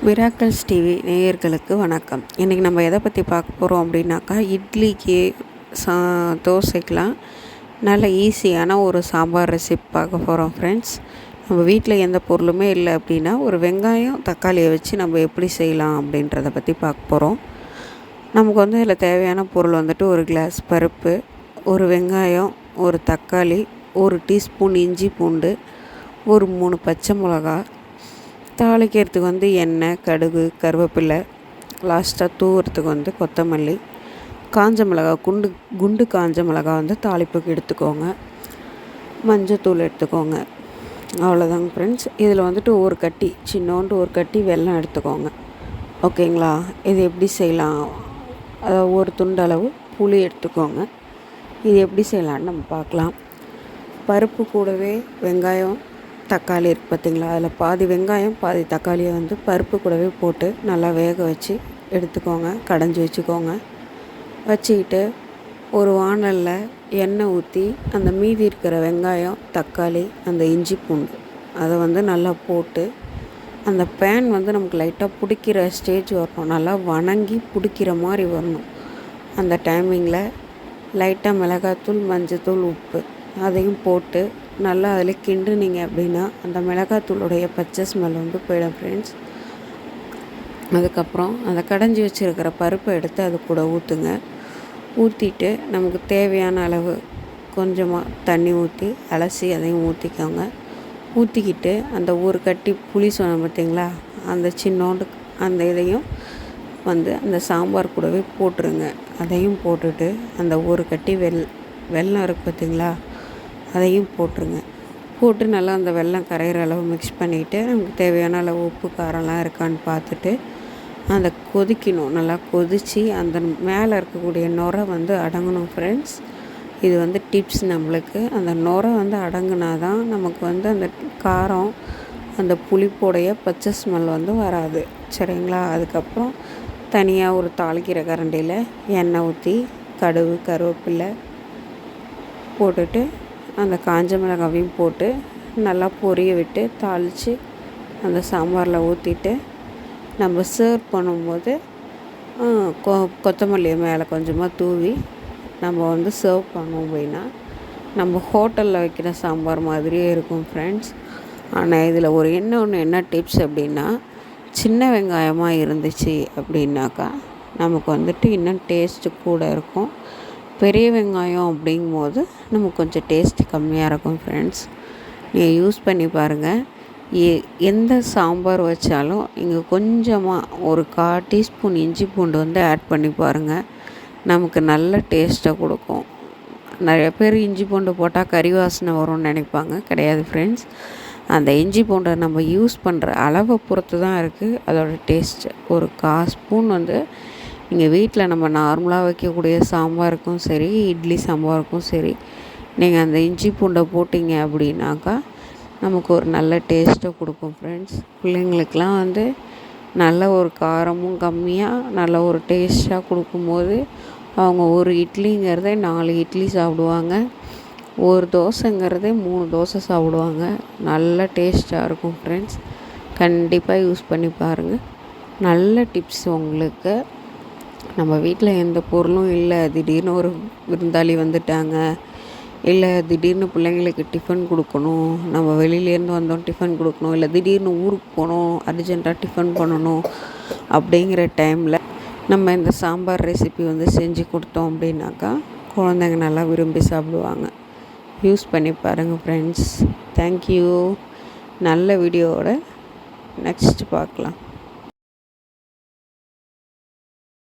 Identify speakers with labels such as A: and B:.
A: Miracles TV நேயர்களுக்கு வணக்கம். இன்றைக்கி நம்ம எதை பற்றி பார்க்க போகிறோம் அப்படின்னாக்கா, இட்லிக்கு தோசைக்கெலாம் நல்ல ஈஸியான ஒரு சாம்பார் ரெசிபி பார்க்க போகிறோம் ஃப்ரெண்ட்ஸ். நம்ம வீட்டில் எந்த பொருளுமே இல்லை அப்படின்னா, ஒரு வெங்காயம் தக்காளியை வச்சு நம்ம எப்படி செய்யலாம் அப்படின்றத பற்றி பார்க்க போகிறோம். நமக்கு இதில் தேவையான பொருள் ஒரு கிளாஸ் பருப்பு, ஒரு வெங்காயம், ஒரு தக்காளி, ஒரு டீஸ்பூன் இஞ்சி பூண்டு, ஒரு 3 பச்சை மிளகா, தாளிக்கிறதுக்கு எண்ணெய், கடுகு, கருவேப்பிலை, லாஸ்ட்டாக தூவுறதுக்கு கொத்தமல்லி, காஞ்ச மிளகா, குண்டு காஞ்ச மிளகா தாளிப்புக்கு எடுத்துக்கோங்க. மஞ்சத்தூள் எடுத்துக்கோங்க. அவ்வளோதாங்க ஃப்ரெண்ட்ஸ். இதில் ஒரு கட்டி சின்னோண்டு ஒரு கட்டி வெல்லம் எடுத்துக்கோங்க. ஓகேங்களா? இது எப்படி செய்யலாம், அதாவது ஒரு துண்டளவு புளி எடுத்துக்கோங்க. இது எப்படி செய்யலான்னு நம்ம பார்க்கலாம். பருப்பு கூடவே வெங்காயம், தக்காளி இருக்குது பார்த்திங்களா, அதில் பாதி வெங்காயம் பாதி தக்காளியை பருப்பு கூடவே போட்டு நல்லா வேக வச்சு எடுத்துக்கோங்க. கடைஞ்சி வச்சுக்கோங்க. வச்சுக்கிட்டு ஒரு வாணலில் எண்ணெய் ஊற்றி அந்த மீதி இருக்கிற வெங்காயம், தக்காளி, அந்த இஞ்சி பூண்டு அதை நல்லா போட்டு அந்த பேன் நமக்கு லைட்டாக பிடிக்கிற ஸ்டேஜ் வரணும். நல்லா வணங்கி பிடிக்கிற மாதிரி வரணும். அந்த டைமிங்கில் லைட்டாக மிளகாத்தூள், மஞ்சத்தூள், உப்பு அதையும் போட்டு நல்லா அதில் கிண்டுனீங்க அப்படின்னா அந்த மிளகாத்தூளுடைய பச்சை ஸ்மெல் போயிடும் ஃப்ரெண்ட்ஸ். அதுக்கப்புறம் அந்த கடைஞ்சி வச்சுருக்கிற பருப்பை எடுத்து அது கூட ஊற்றுங்க. ஊற்றிட்டு நமக்கு தேவையான அளவு கொஞ்சமாக தண்ணி ஊற்றி அலசி அதையும் ஊற்றிக்கோங்க. ஊற்றிக்கிட்டு அந்த ஒரு கட்டி புளி சொன்னோம் பார்த்திங்களா, அந்த சின்னோண்டு அந்த இதையும் அந்த சாம்பார் கூடவே போட்டுருங்க. அதையும் போட்டுட்டு அந்த ஒரு கட்டி வெல்லம் இருக்குது பார்த்திங்களா, அதையும் போட்டுருங்க. போட்டு நல்லா அந்த வெல்லம் கரையிற அளவு மிக்ஸ் பண்ணிவிட்டு நமக்கு தேவையான அளவு உப்பு காரம்லாம் இருக்கான்னு பார்த்துட்டு அந்த கொதிக்கணும். நல்லா கொதித்து அந்த மேலே இருக்கக்கூடிய நுரை அடங்கணும் ஃப்ரெண்ட்ஸ். இது டிப்ஸ் நம்மளுக்கு. அந்த நுரை அடங்குனா தான் நமக்கு அந்த காரம், அந்த புளிப்போடைய பச்சை ஸ்மெல் வராது. சரிங்களா? அதுக்கப்புறம் தனியாக ஒரு தாளிக்கிற கரண்டியில் எண்ணெய் ஊற்றி கடுகு, கருவேப்பிலை போட்டுட்டு அந்த காஞ்ச மிளகாவையும் போட்டு நல்லா பொரிய விட்டு தாளித்து அந்த சாம்பாரில் ஊற்றிட்டு நம்ம சர்வ் பண்ணும்போது கொத்தமல்லியை மேலே கொஞ்சமாக தூவி நம்ம சர்வ் பண்ணோம் அப்படின்னா நம்ம ஹோட்டலில் வைக்கிற சாம்பார் மாதிரியே இருக்கும் ஃப்ரெண்ட்ஸ். ஆனால் இதில் ஒரு என்ன டிப்ஸ் அப்படின்னா, சின்ன வெங்காயமாக இருந்துச்சு அப்படின்னாக்கா நமக்கு இன்னும் டேஸ்ட்டு கூட இருக்கும். பெரிய வெங்காயம் அப்படிங்கும்போது நமக்கு கொஞ்சம் டேஸ்ட்டு கம்மியாக இருக்கும் ஃப்ரெண்ட்ஸ். நீங்கள் யூஸ் பண்ணி பாருங்கள். எந்த சாம்பார் வச்சாலும் இங்கே கொஞ்சமாக ஒரு 1/4 டீஸ்பூன் இஞ்சி பூண்டு ஆட் பண்ணி பாருங்கள். நமக்கு நல்ல டேஸ்ட்டை கொடுக்கும். நிறைய பேர் இஞ்சி பூண்டு போட்டால் கறி வாசனை வரும்னு நினைப்பாங்க. கிடையாது ஃப்ரெண்ட்ஸ். அந்த இஞ்சி பூண்டை நம்ம யூஸ் பண்ணுற அளவை பொறுத்து தான் இருக்குது அதோடய டேஸ்ட்டு. ஒரு 1/4 ஸ்பூன் நீங்கள் வீட்டில் நம்ம நார்மலாக வைக்கக்கூடிய சாம்பாருக்கும் சரி, இட்லி சாம்பாருக்கும் சரி, நீங்கள் அந்த இஞ்சி பூண்டை போட்டிங்க அப்படின்னாக்கா நமக்கு ஒரு நல்ல டேஸ்ட்டை கொடுக்கும் ஃப்ரெண்ட்ஸ். பிள்ளைங்களுக்கெலாம் நல்ல ஒரு காரமும் கம்மியாக நல்ல ஒரு டேஸ்ட்டாக கொடுக்கும்போது அவங்க ஒரு இட்லிங்கிறதே 4 இட்லி சாப்பிடுவாங்க. ஒரு தோசைங்கிறதே 3 தோசை சாப்பிடுவாங்க. நல்ல டேஸ்ட்டாக இருக்கும் ஃப்ரெண்ட்ஸ். கண்டிப்பாக யூஸ் பண்ணி பாருங்கள். நல்ல டிப்ஸ் உங்களுக்கு. நம்ம வீட்டில் எந்த பொருளும் இல்லை, திடீர்னு ஒரு விருந்தாளி வந்துட்டாங்க, இல்லை திடீர்னு பிள்ளைங்களுக்கு டிஃபன் கொடுக்கணும், நம்ம வெளியிலேருந்து வந்தோம் டிஃபன் கொடுக்கணும், இல்லை திடீர்னு ஊருக்கு போகணும், அர்ஜெண்ட்டாக டிஃபன் பண்ணணும் அப்படிங்கிற டைமில் நம்ம இந்த சாம்பார் ரெசிபி செஞ்சு கொடுத்தோம் அப்படின்னாக்கா குழந்தைங்க நல்லா விரும்பி சாப்பிடுவாங்க. யூஸ் பண்ணி பாருங்கள் ஃப்ரெண்ட்ஸ். தேங்க்யூ. நல்ல வீடியோவோட நெக்ஸ்ட் பார்க்கலாம்.